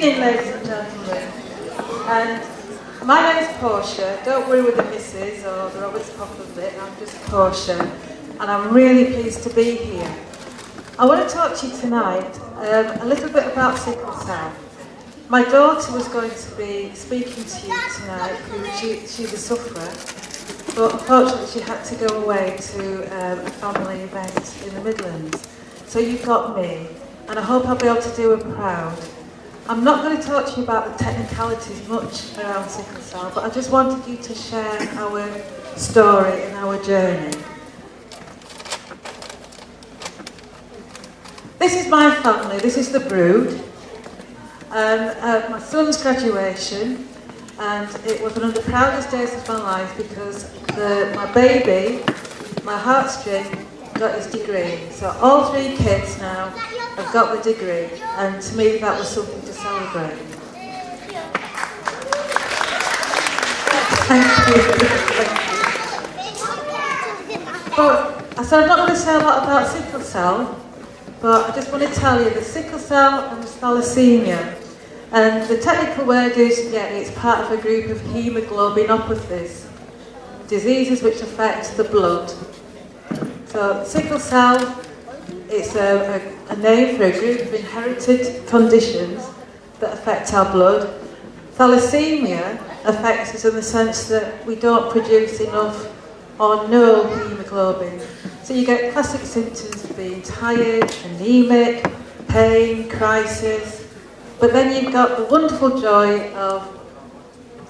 evening, ladies and gentlemen. And my name's Portia. Don't worry with the Mrs. or the Roberts-Popham bit. I'm just Portia, and I'm really pleased to be here. I want to talk to you tonight a little bit about sickle cell. My daughter was going to be speaking to you tonight. She's a sufferer, but unfortunately she had to go away to a family event in the Midlands. So you've got me, and I hope I'll be able to do her proud. I'm not going to talk to you about the technicalities much around sickle cell, but I just wanted you to share our story and our journey. This is my family, this is the brood. My son's graduation, and it was one of the proudest days of my life because my baby, my heartstring, got his degree. So all three kids now have got the degree, and to me that was something to celebrate. Thank you. But, so I'm not going to say a lot about sickle cell, but I just want to tell you the sickle cell and the thalassemia. And the technical word is, yeah, it's part of a group of hemoglobinopathies, diseases which affect the blood. So sickle cell, it's a name for a group of inherited conditions that affect our blood. Thalassemia affects us in the sense that we don't produce enough or no hemoglobin. So you get classic symptoms of being tired, anemic, pain, crisis. But then you've got the wonderful joy of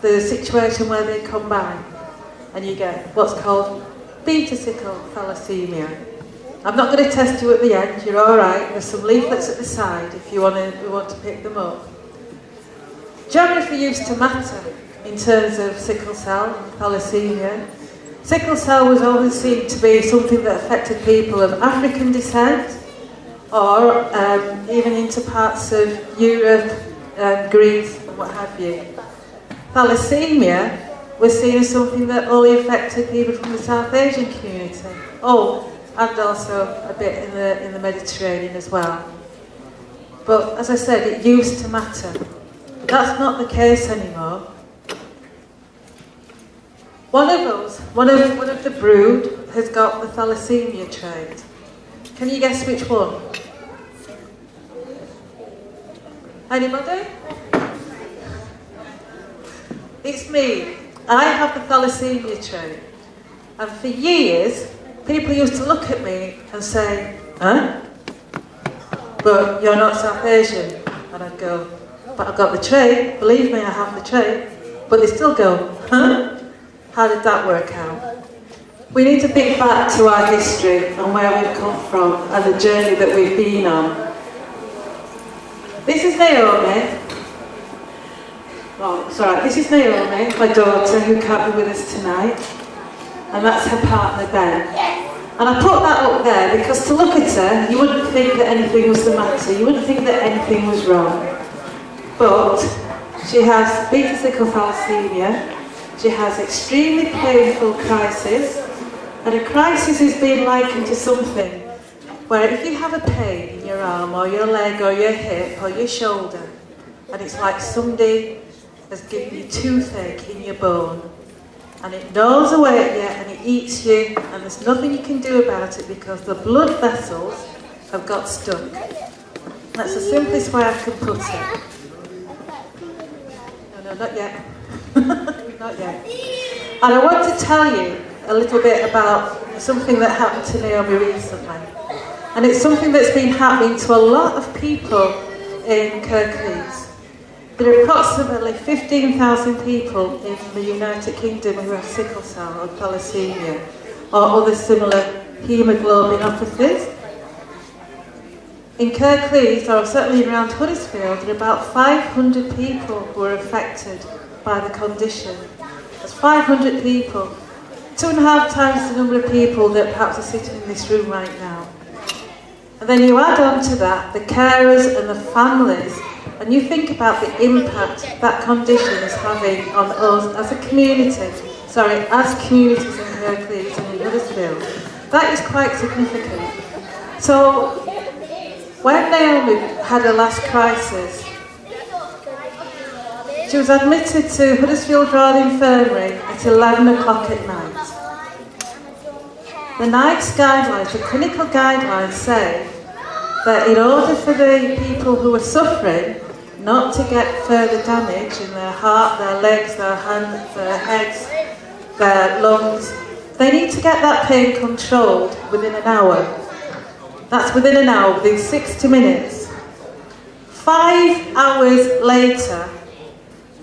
the situation where they combine, and you get what's called beta sickle thalassemia. I'm not going to test you at the end, you're alright. There's some leaflets at the side if you want to pick them up. Geography used to matter in terms of sickle cell and thalassemia. Sickle cell was always seen to be something that affected people of African descent, or even into parts of Europe, Greece, and what have you. Thalassemia was seen as something that only affected people from the South Asian community. Oh, and also a bit in the Mediterranean as well. But as I said, it used to matter. That's not the case anymore. One of the brood has got the Thalassemia trait. Can you guess which one? Anybody? It's me. I have the Thalassemia trait. And for years, people used to look at me and say, huh? But you're not South Asian. And I'd go, but I've got the trait. Believe me, I have the trait. But they still go, huh? How did that work out? We need to think back to our history and where we've come from and the journey that we've been on. This is Naomi. Oh, sorry, this is Naomi, my daughter, who can't be with us tonight. And that's her partner, Ben. And I put that up there because to look at her, you wouldn't think that anything was the matter. You wouldn't think that anything was wrong. But she has beta sickle thalassemia. She has extremely painful crisis. And a crisis is being likened to something where if you have a pain in your arm or your leg or your hip or your shoulder, and it's like somebody has given you toothache in your bone, and it gnaws away at you and it eats you, and there's nothing you can do about it because the blood vessels have got stuck. That's the simplest way I can put it. No, not yet. Not yet. And I want to tell you a little bit about something that happened to Naomi recently. And it's something that's been happening to a lot of people in Kirklees. There are approximately 15,000 people in the United Kingdom who have sickle cell or thalassemia or other similar hemoglobinopathies. In Kirklees, or certainly around Huddersfield, there are about 500 people who are affected by the condition. That's 500 people. 2.5 times the number of people that perhaps are sitting in this room right now. And then you add on to that the carers and the families, and you think about the impact that condition is having on us as a community, as communities in Kirklees and in Huddersfield. That is quite significant. So, when Naomi had her last crisis, She was admitted to Huddersfield Road Infirmary at 11 o'clock at night. The NICE guidelines, the clinical guidelines say that in order for the people who are suffering not to get further damage in their heart, their legs, their hands, their heads, their lungs, they need to get that pain controlled within an hour. That's within an hour, within 60 minutes. 5 hours later,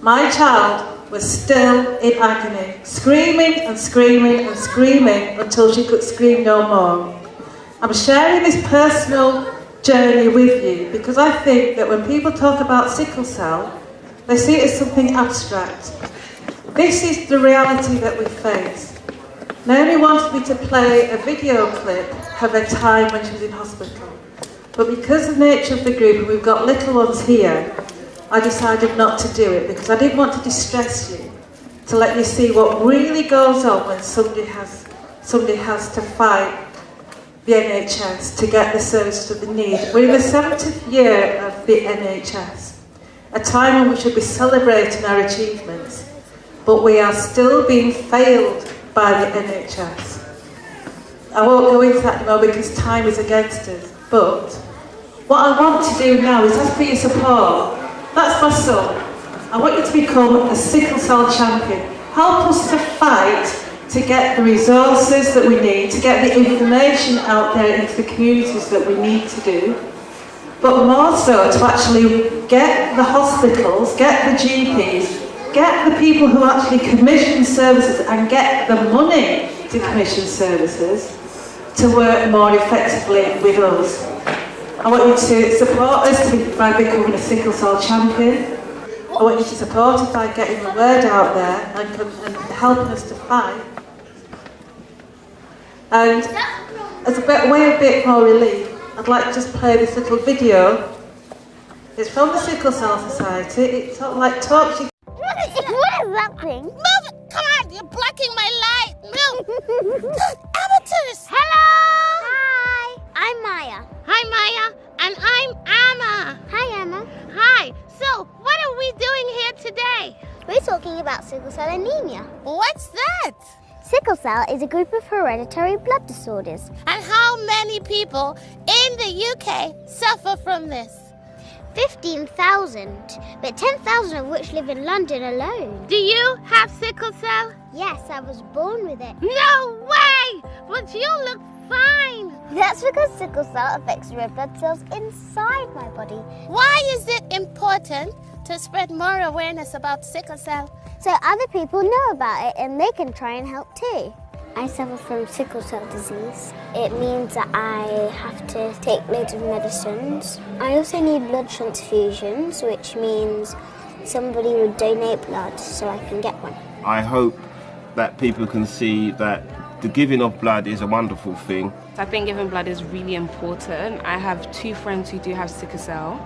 my child was still in agony, screaming and screaming and screaming until she could scream no more. I'm sharing this personal journey with you because I think that when people talk about sickle cell, they see it as something abstract. This is the reality that we face. Naomi wanted me to play a video clip of her time when she was in hospital, but because of the nature of the group, and we've got little ones here, I decided not to do it because I didn't want to distress you, to let you see what really goes on when somebody has to fight the NHS to get the services that they need. We're in the 70th year of the NHS, a time when we should be celebrating our achievements, but we are still being failed by the NHS. I won't go into that anymore because time is against us, but what I want to do now is ask for your support. That's my son. I want you to become a sickle cell champion. Help us to fight to get the resources that we need, to get the information out there into the communities that we need to do, but more so to actually get the hospitals, get the GPs, get the people who actually commission services and get the money to commission services to work more effectively with us. I want you to support us by becoming a sickle cell champion. I want you to support us by getting the word out there and helping us to fight. And as a bit more relief, I'd like to just play this little video. It's from the Sickle Cell Society. It sort of like talks you. What is that thing? Move it! Come on, you're blocking my light. Move. Amateurs. Hello. Hi. I'm Maya. Hi, Maya. And I'm Emma. Hi, Emma. Hi. So, what are we doing here today? We're talking about sickle cell anemia. What's that? Sickle cell is a group of hereditary blood disorders. And how many people in the UK suffer from this? 15,000, but 10,000 of which live in London alone. Do you have sickle cell? Yes, I was born with it. No way! But you look fine. That's because sickle cell affects red blood cells inside my body. Why is it important to spread more awareness about sickle cell? So other people know about it and they can try and help too. I suffer from sickle cell disease. It means that I have to take loads of medicines. I also need blood transfusions, which means somebody would donate blood so I can get one. I hope that people can see that the giving of blood is a wonderful thing. I think giving blood is really important. I have 2 friends who do have sickle cell,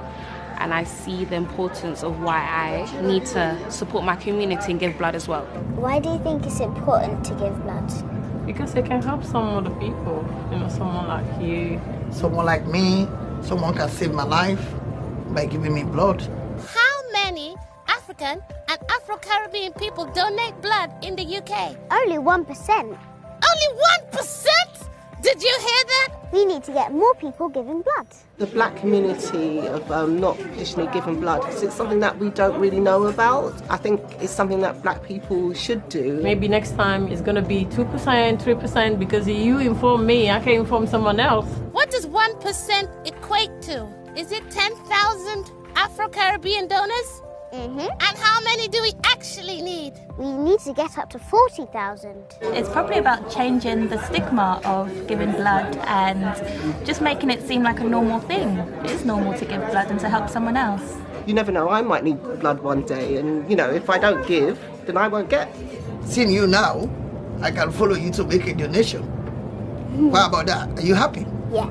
and I see the importance of why I need to support my community and give blood as well. Why do you think it's important to give blood? Because it can help some other people, someone like you. Someone like me, someone can save my life by giving me blood. How many African and Afro-Caribbean people donate blood in the UK? Only 1%. Only 1%? Did you hear that? We need to get more people giving blood. The black community of not traditionally giving blood, because it's something that we don't really know about. I think it's something that black people should do. Maybe next time it's going to be 2%, 3%, because you inform me, I can inform someone else. What does 1% equate to? Is it 10,000 Afro-Caribbean donors? Mm-hmm. And how many do we actually need? We need to get up to 40,000. It's probably about changing the stigma of giving blood and just making it seem like a normal thing. It is normal to give blood and to help someone else. You never know, I might need blood one day, and if I don't give, then I won't get. Seeing you now, I can follow you to make a donation. What about that? Are you happy? Yeah.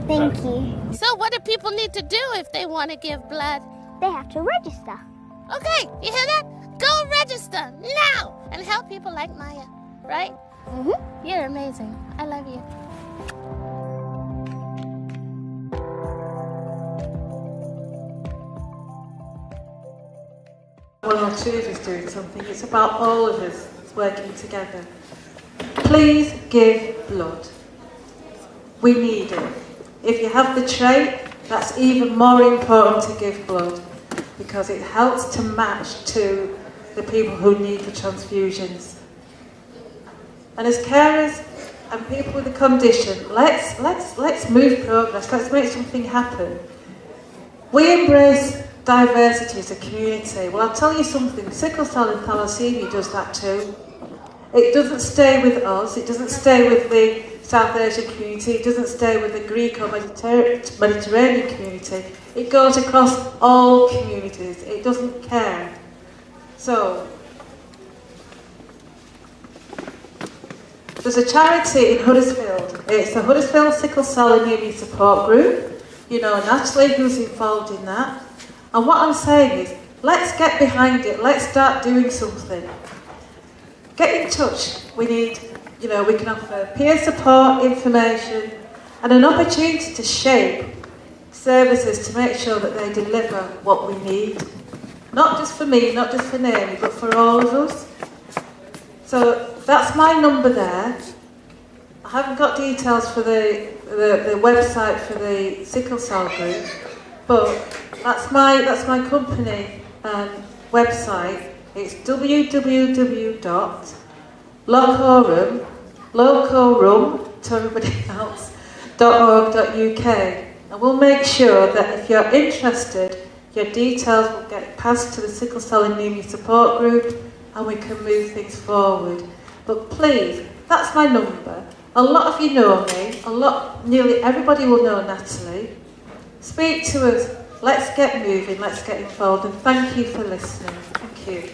Thank you. So what do people need to do if they want to give blood? They have to register. Okay, you hear that? Go register now and help people like Maya, right? Mm-hmm. You're amazing. I love you. one or two of us doing something, it's about all of us working together. Please give blood. We need it. If you have the trait, that's even more important to give blood because it helps to match to the people who need the transfusions. And as carers and people with the condition, let's move progress, let's make something happen. We embrace diversity as a community. Well, I'll tell you something, sickle cell and thalassemia does that too. It doesn't stay with us, it doesn't stay with the South Asian community, it doesn't stay with the Greek or Mediterranean community. It goes across all communities, it doesn't care. So, there's a charity in Huddersfield. It's the Huddersfield Sickle Cell Anaemia Support Group. You know Natalie, who's involved in that. And what I'm saying is, let's get behind it. Let's start doing something. Get in touch. We need, we can offer peer support, information, and an opportunity to shape services to make sure that they deliver what we need. Not just for me, not just for Naomi, but for all of us. So that's my number there. I haven't got details for the website for the sickle cell group, but that's my company website. It's www.locorum to everybody else .org.uk, and we'll make sure that if you're interested, your details will get passed to the Sickle Cell Anemia Support Group and we can move things forward. But please, that's my number. A lot of you know me, nearly everybody will know Natalie. Speak to us, let's get moving, let's get involved, and thank you for listening. Thank you.